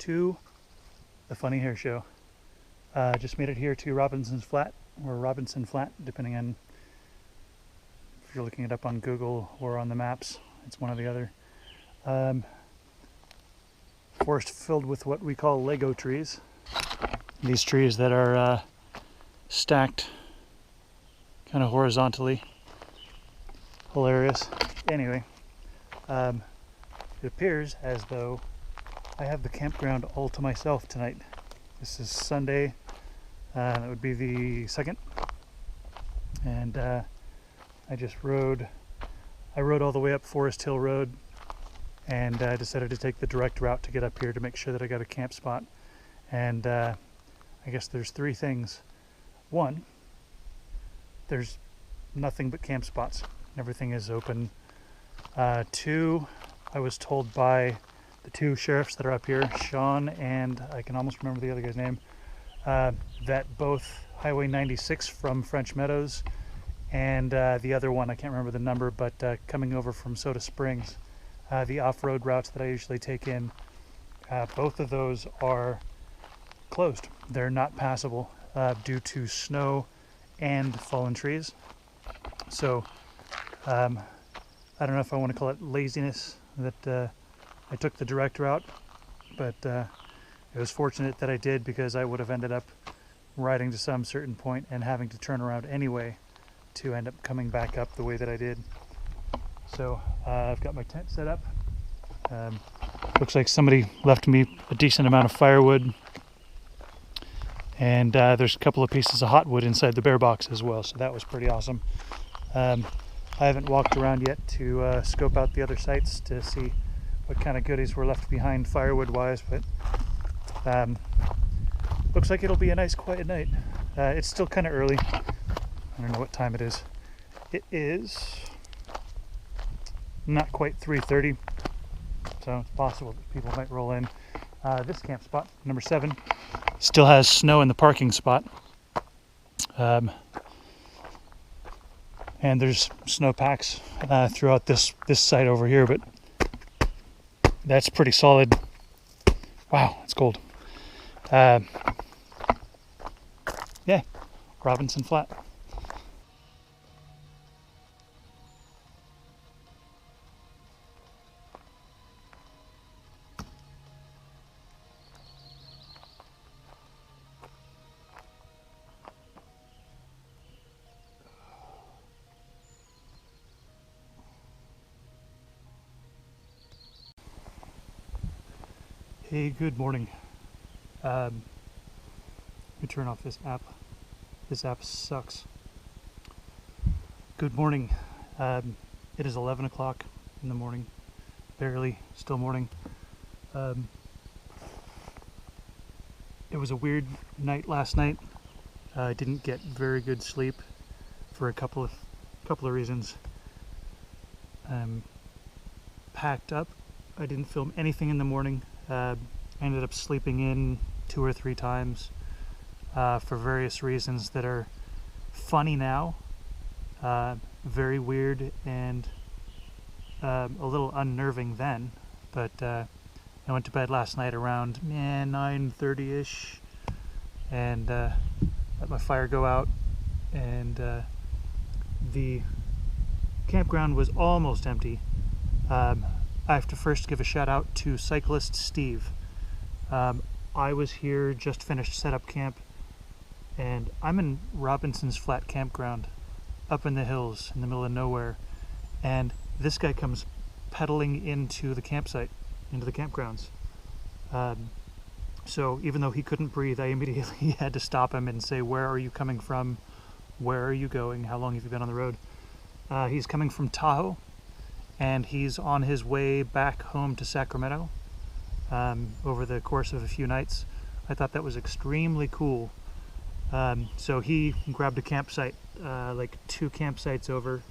to the Funny Hair Show. Just made it here to Robinson's Flat, or Robinson Flat, depending on if you're looking it up on Google or on the maps. It's one or the other. Forest filled with what we call Lego trees. These trees that are stacked kind of horizontally. Hilarious. Anyway, it appears as though I have the campground all to myself tonight. This is Sunday, that would be the 2nd, and I rode all the way up Forest Hill Road, and I decided to take the direct route to get up here to make sure that I got a camp spot. And I guess there's 3 things. 1, there's nothing but camp spots. Everything is open. 2, I was told by the 2 sheriffs that are up here, Sean and I can almost remember the other guy's name, that both Highway 96 from French Meadows and the other one, I can't remember the number, but coming over from Soda Springs, the off-road routes that I usually take in, both of those are closed. They're not passable due to snow and fallen trees. So I don't know if I want to call it laziness that I took the direct route, but it was fortunate that I did, because I would have ended up riding to some certain point and having to turn around anyway to end up coming back up the way that I did. So I've got my tent set up. Looks like somebody left me a decent amount of firewood, and there's a couple of pieces of hot wood inside the bear box as well, so that was pretty awesome. I haven't walked around yet to scope out the other sites to see what kind of goodies were left behind firewood wise, but looks like it'll be a nice quiet night. It's still kind of early. I don't know what time it is. It is not quite 3:30, so it's possible that people might roll in. This camp spot, number 7, still has snow in the parking spot. And there's snowpacks throughout this site over here, but that's pretty solid. Wow, it's cold. Yeah, Robinson Flat. Hey, good morning. Let me turn off this app. This app sucks. Good morning. It is 11 o'clock in the morning. Barely, still morning. It was a weird night last night. I didn't get very good sleep for a couple of reasons. Packed up. I didn't film anything in the morning. I ended up sleeping in 2 or 3 times for various reasons that are funny now, very weird, and a little unnerving then. But I went to bed last night around 9:30ish, and let my fire go out, and the campground was almost empty. I have to first give a shout out to cyclist Steve. I was here, just finished setup camp, and I'm in Robinson's Flat Campground up in the hills in the middle of nowhere, and this guy comes pedaling into the campsite, into the campgrounds. So even though he couldn't breathe, I immediately had to stop him and say, "Where are you coming from? Where are you going? How long have you been on the road?" He's coming from Tahoe, and he's on his way back home to Sacramento over the course of a few nights. I thought that was extremely cool. So he grabbed a campsite, like 2 campsites over,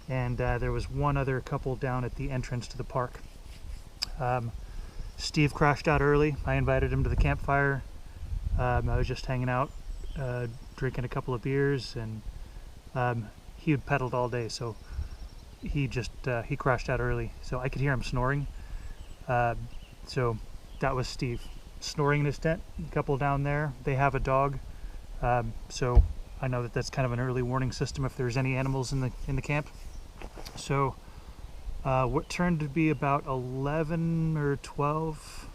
and there was one other couple down at the entrance to the park. Steve crashed out early. I invited him to the campfire. I was just hanging out, drinking a couple of beers, and he had pedaled all day, so he crashed out early. So I could hear him snoring. So that was Steve. snoring in his tent. A couple down there, they have a dog, so I know that that's kind of an early warning system if there's any animals in the camp. So what turned to be about 11 or 12.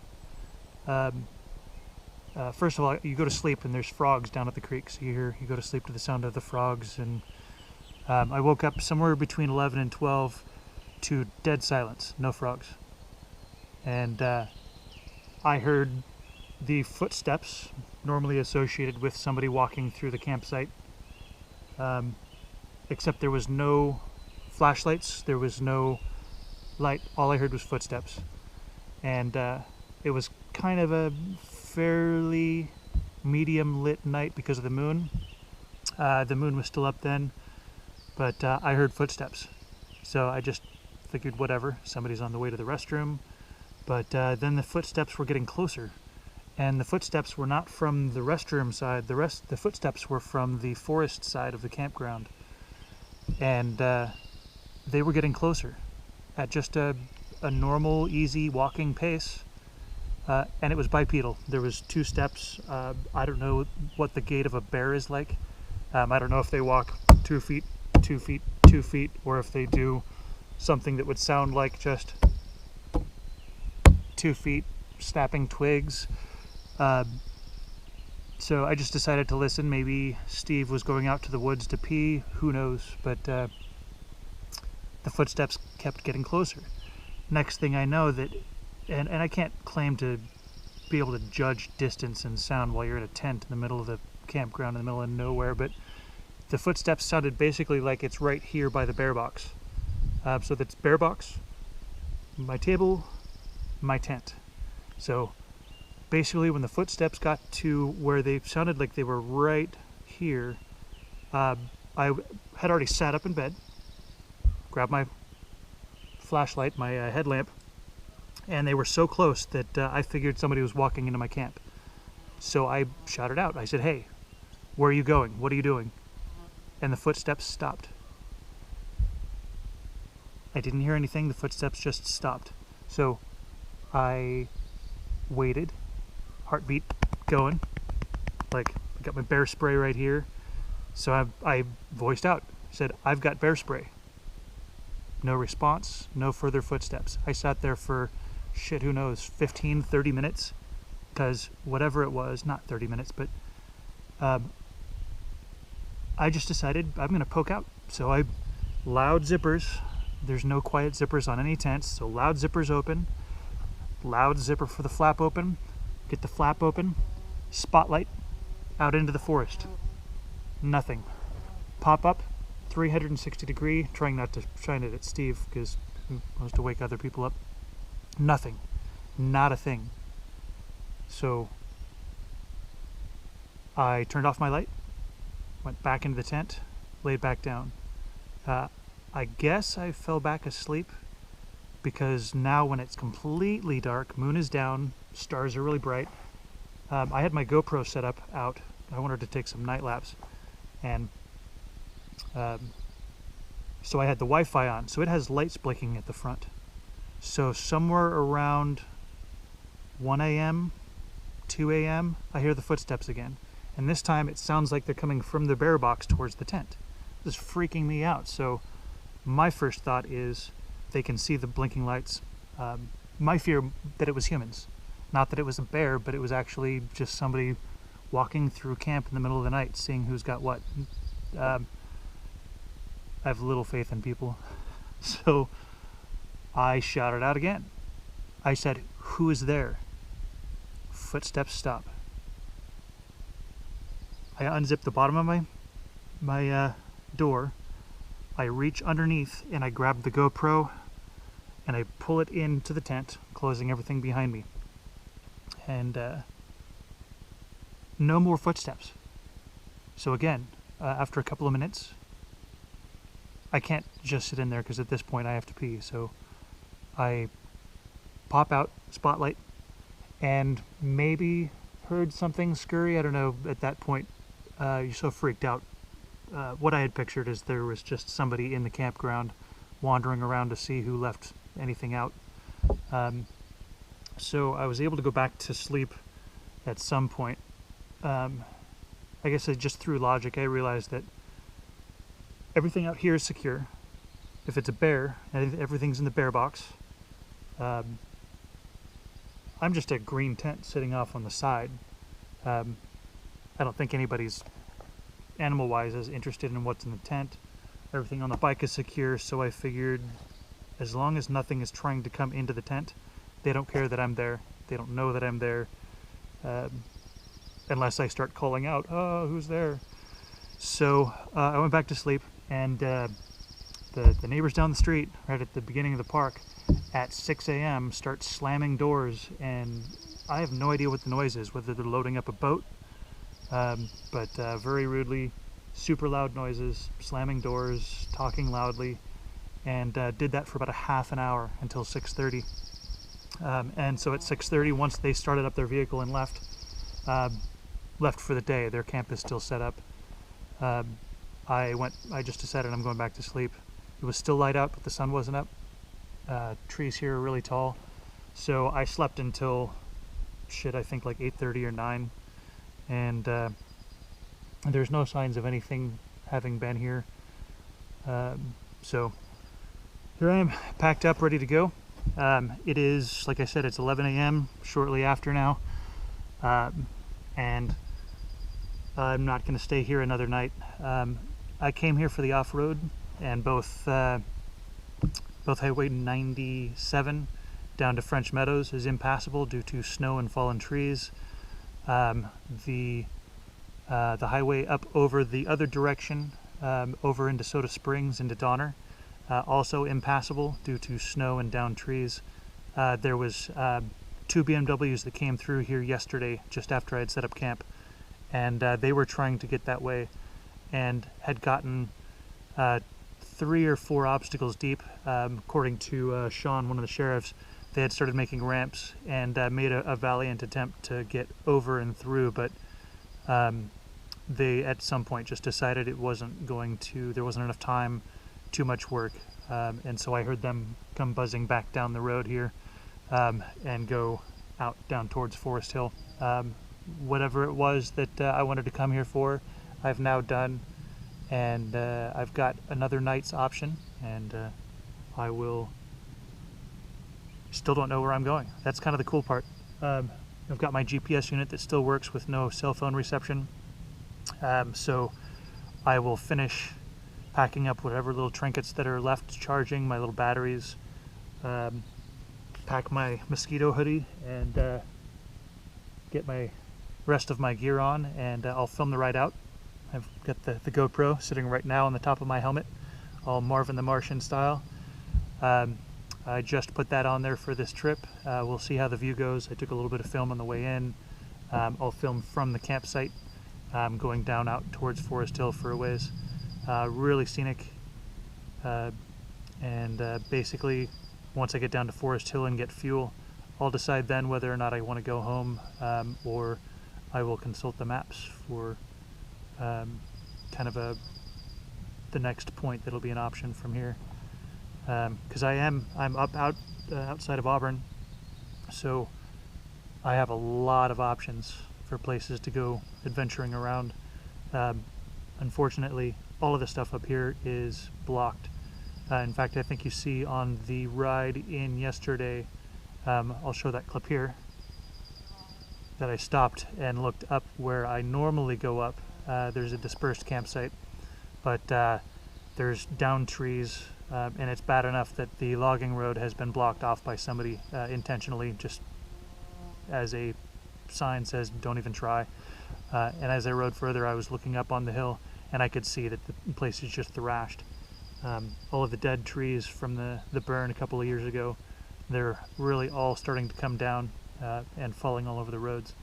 First of all, you go to sleep and there's frogs down at the creek, so you go to sleep to the sound of the frogs, and I woke up somewhere between 11 and 12 to dead silence, no frogs. And I heard the footsteps normally associated with somebody walking through the campsite, except there was no flashlights, there was no light. All I heard was footsteps. And it was kind of a fairly medium lit night because of the moon. The moon was still up then, but I heard footsteps. So I just figured whatever, somebody's on the way to the restroom. But then the footsteps were getting closer, and the footsteps were not from the restroom side. The footsteps were from the forest side of the campground, and they were getting closer at just a normal, easy walking pace. And it was bipedal. There was 2 steps. I don't know what the gait of a bear is like. I don't know if they walk 2 feet, 2 feet, 2 feet, or if they do something that would sound like just 2 feet snapping twigs. So I just decided to listen. Maybe Steve was going out to the woods to pee, who knows, but the footsteps kept getting closer. Next thing I know, that and I can't claim to be able to judge distance and sound while you're in a tent in the middle of the campground in the middle of nowhere, but the footsteps sounded basically like it's right here by the bear box. So that's bear box, my table, my tent. So basically when the footsteps got to where they sounded like they were right here, I had already sat up in bed, grabbed my flashlight, my headlamp, and they were so close that I figured somebody was walking into my camp. So I shouted out. I said, "Hey, where are you going? What are you doing?" And the footsteps stopped. I didn't hear anything. The footsteps just stopped. So I waited, heartbeat going, like I got my bear spray right here. So I voiced out, said, "I've got bear spray." No response, no further footsteps. I sat there for, who knows, 15, 30 minutes, because whatever it was, not 30 minutes, but I just decided I'm going to poke out. So I, loud zippers, there's no quiet zippers on any tents, so loud zippers open, loud zipper for the flap open, get the flap open, spotlight, out into the forest. Nothing. Pop up, 360 degree, trying not to shine it at Steve because he wants to wake other people up. Nothing. Not a thing. So I turned off my light, went back into the tent, laid back down. I guess I fell back asleep because now when it's completely dark, moon is down, stars are really bright. I had my GoPro set up out. I wanted to take some night lapse, and so I had the Wi-Fi on, so it has lights blinking at the front. So somewhere around 1 a.m., 2 a.m., I hear the footsteps again. And this time it sounds like they're coming from the bear box towards the tent. This is freaking me out. So my first thought is they can see the blinking lights. My fear that it was humans. Not that it was a bear, but it was actually just somebody walking through camp in the middle of the night, seeing who's got what. I have little faith in people. So I shouted out again. I said, "Who is there?" Footsteps stop. I unzip the bottom of my door. I reach underneath and I grab the GoPro and I pull it into the tent, closing everything behind me. And no more footsteps. So again, after a couple of minutes, I can't just sit in there because at this point I have to pee. So I pop out, spotlight, and maybe heard something scurry. I don't know. At that point, you're so freaked out. What I had pictured is there was just somebody in the campground wandering around to see who left anything out. So I was able to go back to sleep at some point, I guess just through logic, I realized that everything out here is secure. If it's a bear, everything's in the bear box. I'm just a green tent sitting off on the side. I don't think anybody's animal-wise is interested in what's in the tent. Everything on the bike is secure, so I figured as long as nothing is trying to come into the tent, they don't care that I'm there. They don't know that I'm there, unless I start calling out, "Oh, who's there?" So I went back to sleep, and the neighbors down the street, right at the beginning of the park, at 6 a.m. start slamming doors, and I have no idea what the noise is, whether they're loading up a boat, but very rudely, super loud noises, slamming doors, talking loudly, and did that for about a half an hour until 6:30. And so at 6:30, once they started up their vehicle and left for the day, their camp is still set up. I just decided I'm going back to sleep. It was still light out, but the sun wasn't up. Trees here are really tall, so I slept until I think like 8:30 or 9, and there's no signs of anything having been here. So here I am, packed up, ready to go. It is, like I said, it's 11 a.m. shortly after now, and I'm not going to stay here another night. I came here for the off-road, and both Highway 97 down to French Meadows is impassable due to snow and fallen trees. The highway up over the other direction, over into Soda Springs, into Donner, also impassable due to snow and downed trees. There was 2 BMWs that came through here yesterday just after I had set up camp, and they were trying to get that way and had gotten 3 or 4 obstacles deep. According to Sean, one of the sheriffs, they had started making ramps and made a valiant attempt to get over and through, but they at some point just decided there wasn't enough time, too much work, and so I heard them come buzzing back down the road here and go out down towards Forest Hill. Whatever it was that I wanted to come here for, I've now done, and I've got another night's option, and I will still don't know where I'm going. That's kind of the cool part. I've got my GPS unit that still works with no cell phone reception, so I will finish packing up whatever little trinkets that are left, charging my little batteries, pack my mosquito hoodie, and get my rest of my gear on, and I'll film the ride out. I've got the GoPro sitting right now on the top of my helmet, all Marvin the Martian style. I just put that on there for this trip. We'll see how the view goes. I took a little bit of film on the way in. I'll film from the campsite, going down out towards Forest Hill for a ways. Really scenic, and basically once I get down to Forest Hill and get fuel, I'll decide then whether or not I want to go home, or I will consult the maps for kind of the next point that'll be an option from here, because I'm outside of Auburn, so I have a lot of options for places to go adventuring around. Unfortunately, all of the stuff up here is blocked. In fact, I think you see on the ride in yesterday, I'll show that clip here, that I stopped and looked up where I normally go up. There's a dispersed campsite, but there's downed trees, and it's bad enough that the logging road has been blocked off by somebody intentionally, just as a sign says, don't even try. And as I rode further, I was looking up on the hill, and I could see that the place is just thrashed. All of the dead trees from the burn a couple of years ago, they're really all starting to come down and falling all over the roads.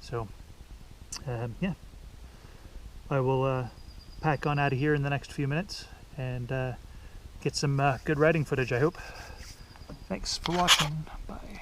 So yeah, I will pack on out of here in the next few minutes and get some good riding footage, I hope. Thanks for watching. Bye.